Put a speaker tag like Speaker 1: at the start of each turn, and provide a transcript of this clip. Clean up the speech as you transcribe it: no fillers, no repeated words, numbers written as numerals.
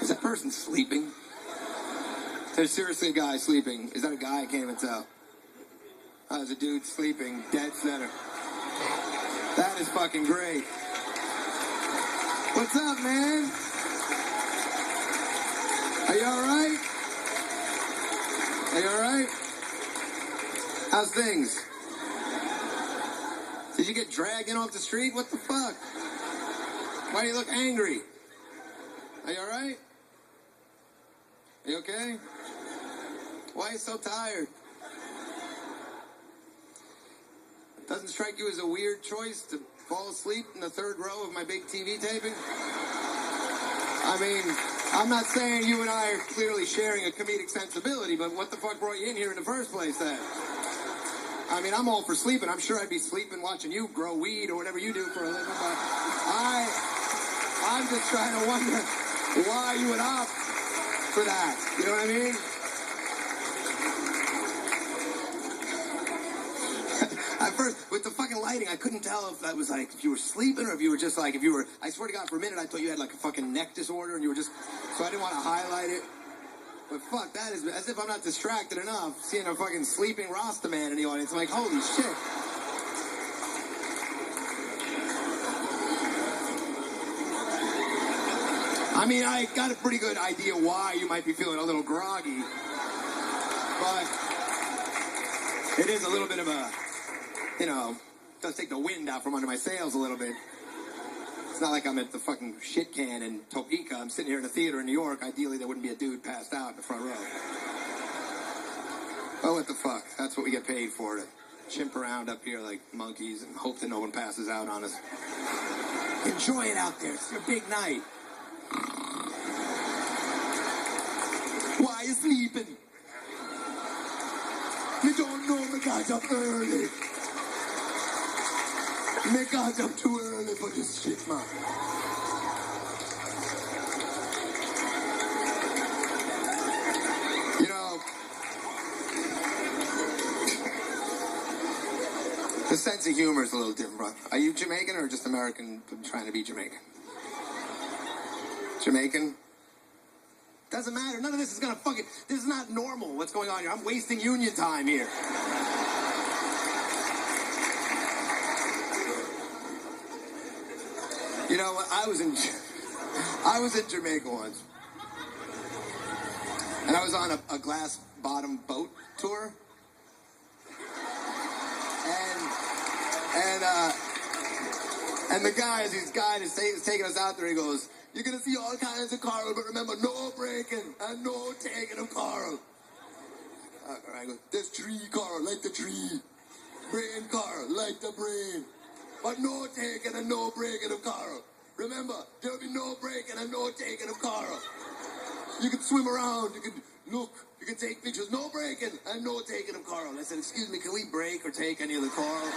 Speaker 1: Is that person sleeping? There's seriously a guy sleeping. Is that a guy? I can't even tell. Oh, there's a dude sleeping dead center. That is fucking great. What's up, man? Are you alright? Are you alright? How's things? Did you get dragged in off the street? What the fuck? Why do you look angry? Are you alright? Are you okay? Why are you so tired? It doesn't strike you as a weird choice to fall asleep in the third row of my big TV taping? I mean, I'm not saying you and I are clearly sharing a comedic sensibility, but what the fuck brought you in here in the first place then? I mean, I'm all for sleeping. I'm sure I'd be sleeping watching you grow weed or whatever you do for a living, but I'm just trying to wonder why you would opt for that. You know what I mean? At first, with the fucking lighting, I couldn't tell if that was like, if you were sleeping or if you were just like, if you were, I swear to God, for a minute, I thought you had like a fucking neck disorder and you were just, so I didn't want to highlight it. But fuck, that is, as if I'm not distracted enough, seeing a fucking sleeping Rasta man in the audience. I'm like, holy shit. I mean, I got a pretty good idea why you might be feeling a little groggy. But it is a little bit of a, you know, does take the wind out from under my sails a little bit. It's not like I'm at the fucking shit can in Topeka. I'm sitting here in a theater in New York. Ideally, there wouldn't be a dude passed out in the front row. Oh, what the fuck? That's what we get paid for, to chimp around up here like monkeys and hope that no one passes out on us. Enjoy it out there. It's your big night. Why you sleeping? You don't know me got up early. Me got up too early for this shit, man. You know, the sense of humor is a little different, bro. Are you Jamaican or just American trying to be Jamaican? Jamaican? Doesn't matter. None of this is gonna fucking, this is not normal. What's going on here? I'm wasting union time here. You know, I was in Jamaica once, and I was on a glass bottom boat tour, and the guy, this guy is taking us out there. He goes, "You're gonna see all kinds of coral, but remember, no breaking and no taking of coral." I go, "There's tree coral, like the tree. Brain coral, like the brain. But no taking and no breaking of coral. Remember, there'll be no breaking and no taking of coral. You can swim around, you can look, you can take pictures. No breaking and no taking of coral." I said, "Excuse me, can we break or take any of the coral?"